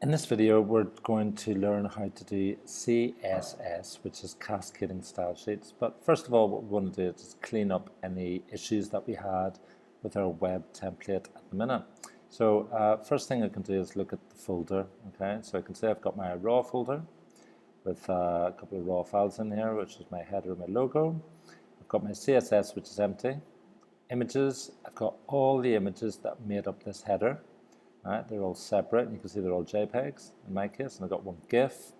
In this video, we're going to learn how to do CSS, which is cascading style sheets. But first of all, what we want to do is just clean up any issues that we had with our web template at the minute. So first thing I can do is look at the folder. Okay, so I can say I've got my raw folder with a couple of raw files in here, which is my header and my logo. I've got my CSS, which is empty. Images, I've got all the images that made up this header. Right, they're all separate, and you can see they're all JPEGs in my case, and I've got one GIF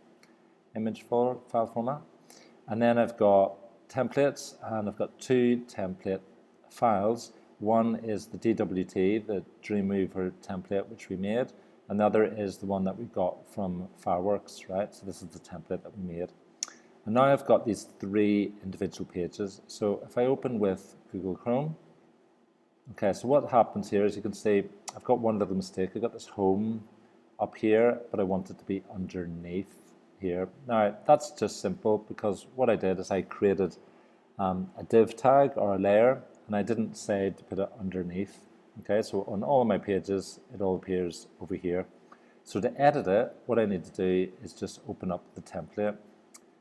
image file format. And then I've got templates, and I've got two template files. One is the DWT, the Dreamweaver template which we made, and the other is the one that we got from Fireworks, right? So this is the template that we made. And now I've got these three individual pages. So if I open with Google Chrome, okay, so what happens here is you can see I've got one little mistake. I got this home up here, but I want it to be underneath here. Now that's just simple because what I did is I created a div tag or a layer, and I didn't say to put it underneath. Okay, so on all of my pages, it all appears over here. So to edit it, what I need to do is just open up the template.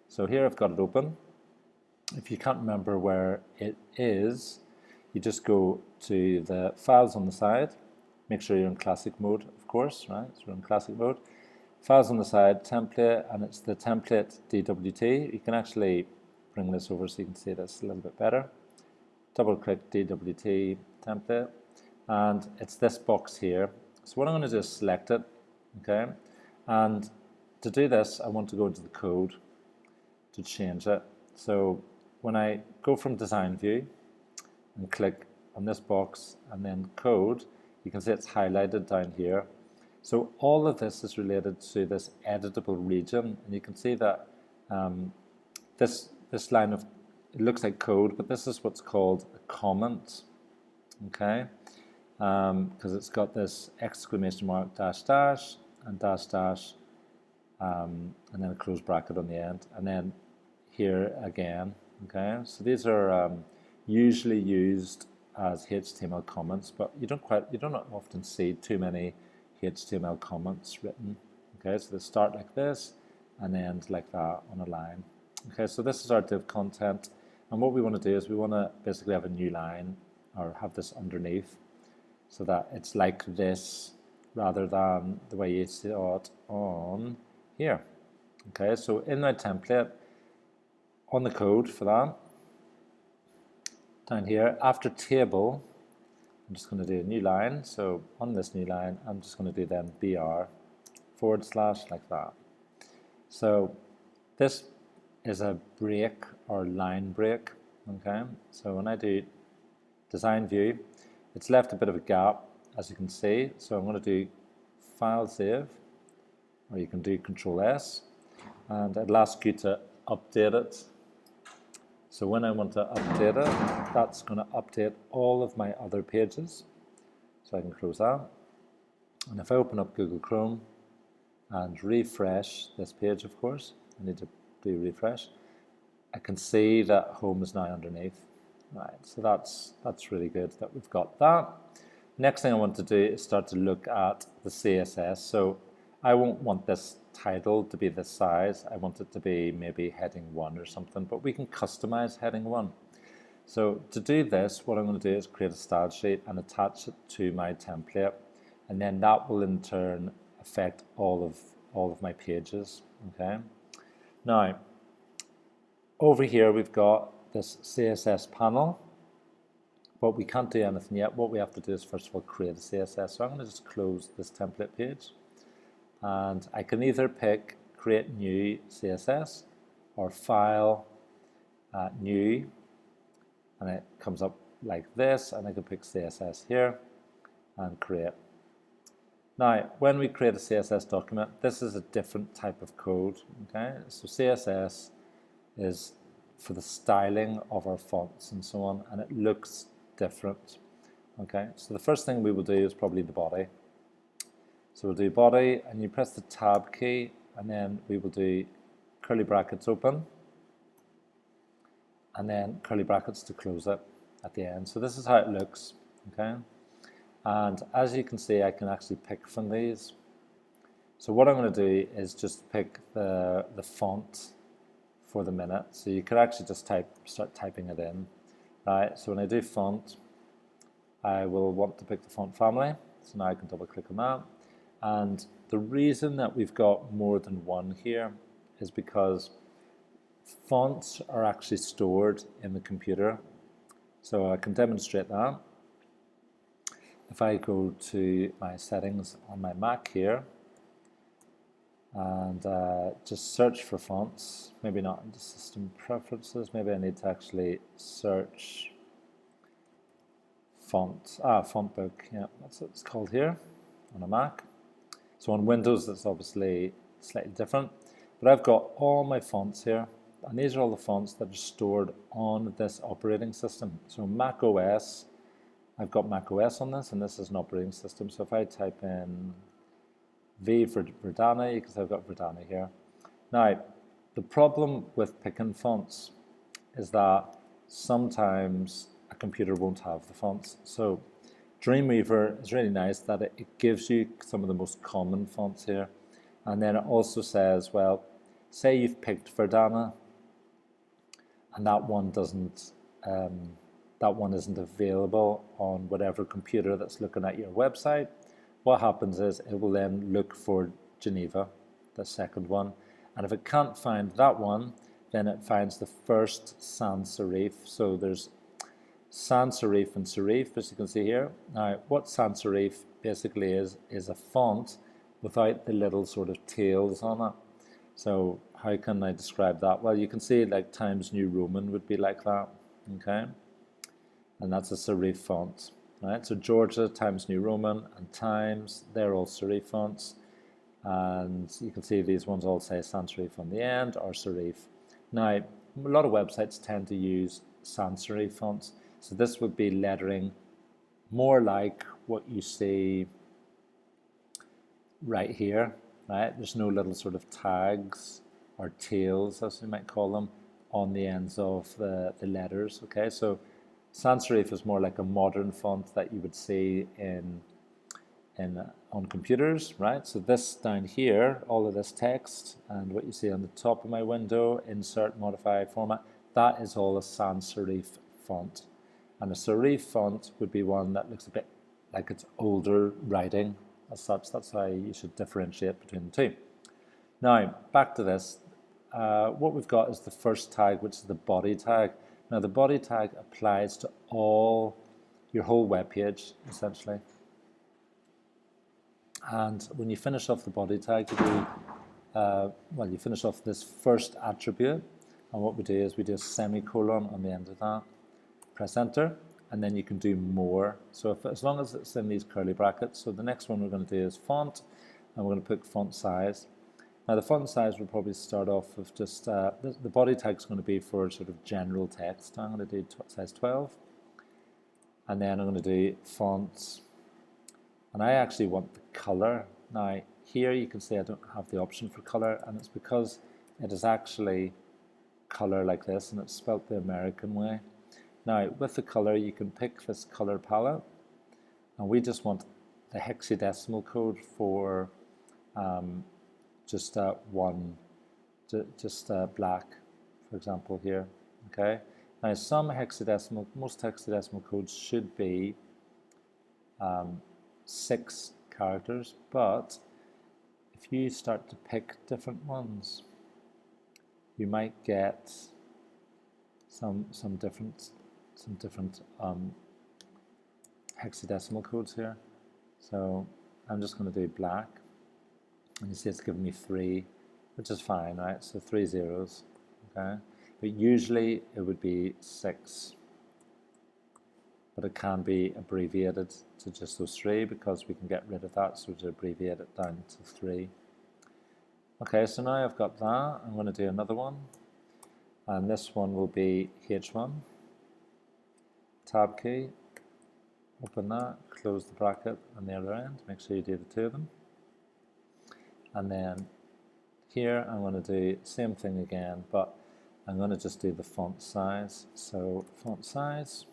So here I've got it open. If you can't remember where it is, you just go to the files on the side. Make sure you're in classic mode, of course, right? So we're in classic mode. Files on the side, template, and it's the template DWT. You can actually bring this over so you can see this a little bit better. Double click DWT template, and it's this box here. So what I'm going to do is select it, okay? And to do this, I want to go into the code to change it. So when I go from design view and click on this box and then code, you can see it's highlighted down here. So all of this is related to this editable region, and you can see that this line of, it looks like code, but this is what's called a comment, okay? Because it's got this exclamation mark dash dash and dash dash, and then a close bracket on the end, and then here again, okay? So these are usually used as HTML comments, but you don't often see too many HTML comments written. Okay, so they start like this and end like that on a line. Okay, so this is our div content, and what we want to do is we want to basically have a new line or have this underneath so that it's like this rather than the way you see it on here. Okay, so in my template, on the code for that, down here, after table, I'm just going to do a new line. So on this new line, I'm just going to do then BR / like that. So this is a break or line break. Okay, so when I do design view, it's left a bit of a gap, as you can see. So I'm going to do file save, or you can do Control S, and it'll ask you to update it. So when I want to update it, that's going to update all of my other pages. So I can close that. And if I open up Google Chrome and refresh this page, of course, I need to do refresh, I can see that home is now underneath. Right, so that's really good that we've got that. Next thing I want to do is start to look at the CSS. So I won't want this title to be this size. I want it to be maybe heading 1 or something, but we can customize heading 1. So to do this, what I'm going to do is create a style sheet and attach it to my template, and then that will in turn affect all of my pages. Okay. Now, over here we've got this CSS panel, but we can't do anything yet. What we have to do is first of all create a CSS. So I'm going to just close this template page. And I can either pick create new CSS or file new, and it comes up like this, and I can pick CSS here and create. Now when we create a CSS document, this is a different type of code. Okay, so CSS is for the styling of our fonts and so on, and it looks different. Okay, so the first thing we will do is probably the body. So we'll do body, and you press the tab key, and then we will do curly brackets open, and then curly brackets to close it at the end. So this is how it looks, okay? And as you can see, I can actually pick from these. So what I'm going to do is just pick the font for the minute. So you could actually just start typing it in, right? So when I do font, I will want to pick the font family. So now I can double click on that. And the reason that we've got more than one here is because fonts are actually stored in the computer. So I can demonstrate that. If I go to my settings on my Mac here and just search for fonts, maybe not in the system preferences, maybe I need to actually search font book, yeah, that's what it's called here on a Mac. So on Windows it's obviously slightly different, but I've got all my fonts here, and these are all the fonts that are stored on this operating system. So Mac OS, I've got Mac OS on this, and this is an operating system. So if I type in V for Verdana, because I've got Verdana here. Now, the problem with picking fonts is that sometimes a computer won't have the fonts. So Dreamweaver is really nice that it gives you some of the most common fonts here. And then it also says, well, say you've picked Verdana and that one isn't available on whatever computer that's looking at your website. What happens is it will then look for Geneva, the second one. And if it can't find that one, then it finds the first sans serif. So there's sans serif and serif, as you can see here. Now, what sans serif basically is a font without the little sort of tails on it. So how can I describe that? Well, you can see like Times New Roman would be like that, okay? And that's a serif font, right? So Georgia, Times New Roman, and Times, they're all serif fonts. And you can see these ones all say sans serif on the end or serif. Now, a lot of websites tend to use sans serif fonts. So this would be lettering more like what you see right here, right? There's no little sort of tags or tails, as we might call them, on the ends of the letters, okay? So sans serif is more like a modern font that you would see on computers, right? So this down here, all of this text and what you see on the top of my window, insert, modify, format, that is all a sans serif font. And a serif font would be one that looks a bit like it's older writing as such. That's how you should differentiate between the two. Now, back to this. What we've got is the first tag, which is the body tag. Now, the body tag applies to your whole web page, essentially. And when you finish off the body tag, you do, you finish off this first attribute. And what we do is we do a semicolon on the end of that. Press enter, and then you can do more. So as long as it's in these curly brackets. So the next one we're going to do is font, and we're going to put font size. Now the font size will probably start off with just, the body tag is going to be for sort of general text. I'm going to do size 12. And then I'm going to do fonts. And I actually want the color. Now here you can see I don't have the option for color, and it's because it is actually color like this, and it's spelt the American way. Now, with the color, you can pick this color palette, and we just want the hexadecimal code for just black, for example, here. Okay. Now, most hexadecimal codes should be 6 characters, but if you start to pick different ones, you might get some different hexadecimal codes here. So I'm just going to do black, and you see it's giving me 3, which is fine, right? So 3 zeros, okay? But usually it would be 6, but it can be abbreviated to just those 3 because we can get rid of that, so to abbreviate it down to 3. Okay, so now I've got that. I'm going to do another one, and this one will be H1. Tab key, open that, close the bracket on the other end, make sure you do the 2 of them. And then here I'm going to do the same thing again, but I'm going to just do the font size. So font size,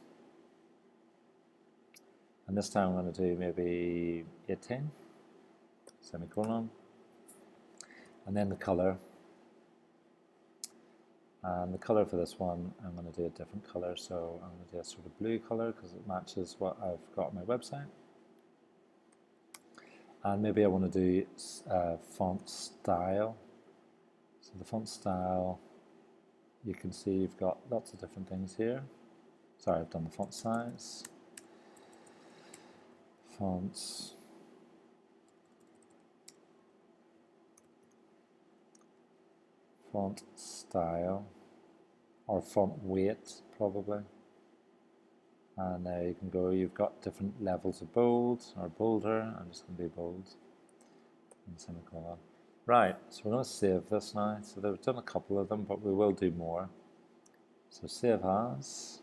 and this time I'm going to do maybe 18, semicolon, and then the color. And the color for this one, I'm going to do a different color, so I'm going to do a sort of blue color because it matches what I've got on my website. And maybe I want to do font style. So the font style, you can see you've got lots of different things here. Sorry, I've done the font size. Fonts. Font style, or font weight probably. And there you can go, you've got different levels of bold or bolder. I'm just going to do bold and semicolon. Right, so we're going to save this now. So we've done a couple of them, but we will do more. So save as,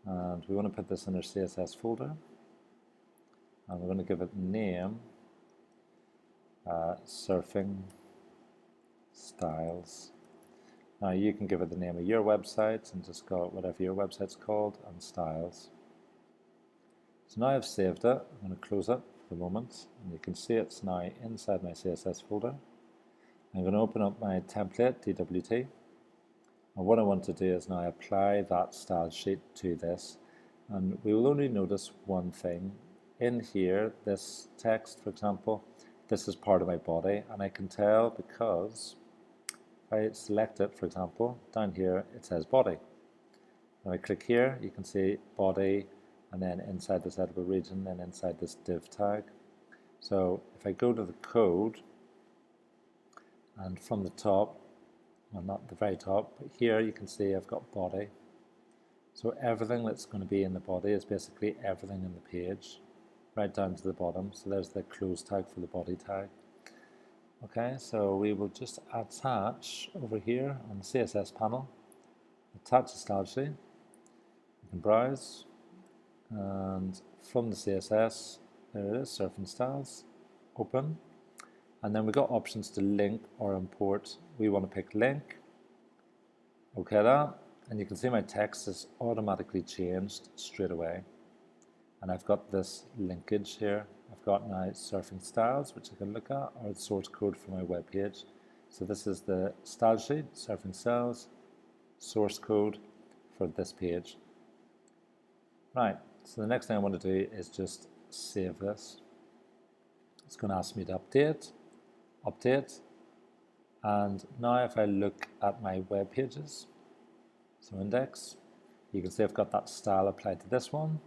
and we want to put this in our CSS folder, and we're going to give it name surfing styles. Now you can give it the name of your website and just call it whatever your website's called, and styles. So now I've saved it. I'm going to close it for the moment, and you can see it's now inside my CSS folder. I'm going to open up my template DWT, and what I want to do is now apply that style sheet to this, and we will only notice one thing. In here, this text, for example, this is part of my body, and I can tell because I select it, for example, down here it says body. When I click here, you can see body, and then inside this editable region, then inside this div tag. So if I go to the code, and from the top, well, not the very top, but here you can see I've got body. So everything that's going to be in the body is basically everything in the page, right down to the bottom. So there's the close tag for the body tag. Okay, so we will just attach over here on the CSS panel, attach the style sheet. You can browse, and from the CSS, there it is, surfing styles, open. And then we've got options to link or import. We want to pick link. Okay, that, and you can see my text is automatically changed straight away. And I've got this linkage here. I've got now surfing styles, which I can look at, or the source code for my web page. So this is the style sheet, surfing styles, source code for this page. Right, so the next thing I want to do is just save this. It's going to ask me to update, and now if I look at my web pages, so index, you can see I've got that style applied to this one.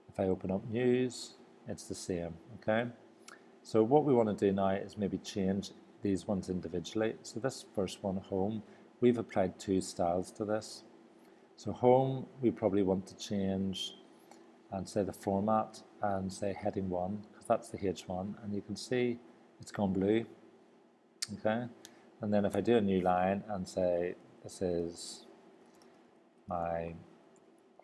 If I open up news, it's the same, okay? So what we want to do now is maybe change these ones individually. So this first one, home, we've applied two styles to this. So home, we probably want to change and say the format and say heading 1, because that's the H1, and you can see it's gone blue, okay? And then if I do a new line and say this is my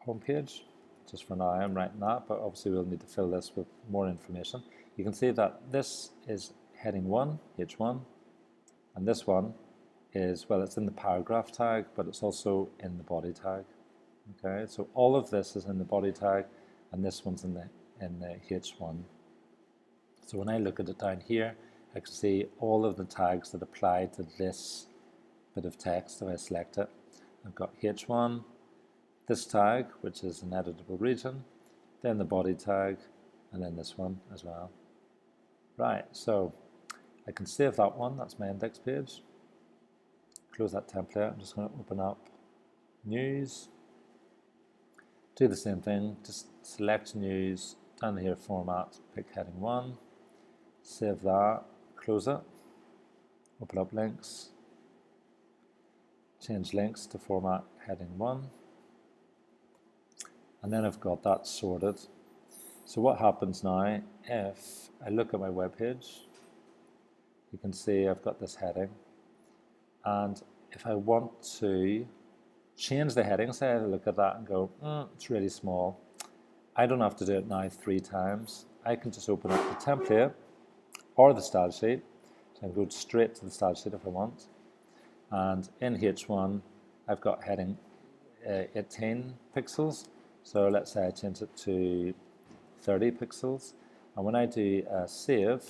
home page, just for now I'm writing that, but obviously we'll need to fill this with more information. You can see that this is heading 1, H1, and this one is, well, it's in the paragraph tag, but it's also in the body tag. Okay, so all of this is in the body tag, and this one's in the H1. So when I look at it down here, I can see all of the tags that apply to this bit of text. If I select it, I've got H1, this tag, which is an editable region, then the body tag, and then this one as well. Right, so I can save that one, that's my index page. Close that template. I'm just going to open up news. Do the same thing, just select news, down here format, pick heading 1, save that, close it, open up links, change links to format heading 1. And then I've got that sorted. So what happens now, if I look at my web page, you can see I've got this heading. And if I want to change the heading, say I look at that and go, it's really small. I don't have to do it now 3 times. I can just open up the template or the style sheet. So I can go straight to the style sheet if I want. And in H1, I've got heading 18 pixels. So let's say I change it to 30 pixels. And when I do save,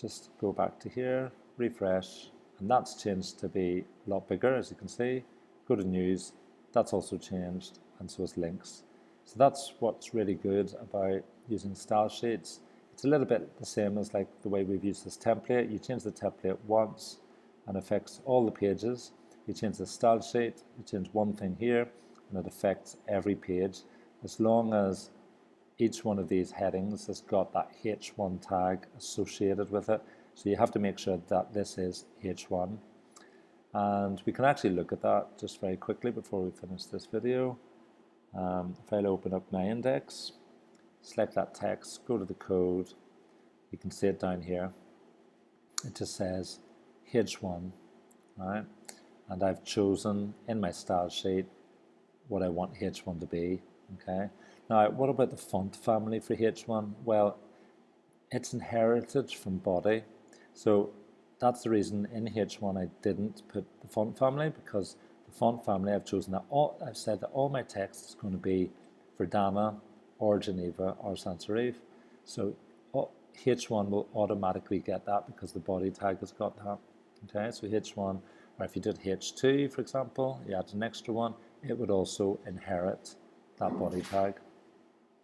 just go back to here, refresh, and that's changed to be a lot bigger, as you can see. Go to news, that's also changed, and so is links. So that's what's really good about using style sheets. It's a little bit the same as like the way we've used this template. You change the template once and it affects all the pages. You change the style sheet, you change one thing here, and it affects every page, as long as each one of these headings has got that H1 tag associated with it. So you have to make sure that this is H1. And we can actually look at that just very quickly before we finish this video. If I open up my index, select that text, go to the code, you can see it down here. It just says H1, right? And I've chosen in my style sheet what I want H1 to be, okay? Now, what about the font family for H1? Well, it's inherited from body. So that's the reason in H1 I didn't put the font family, because the font family I've chosen that I've said that all my text is going to be Verdana or Geneva or Sans Serif. So H1 will automatically get that because the body tag has got that. Okay, so H1, or if you did H2, for example, you add an extra one, it would also inherit that body tag.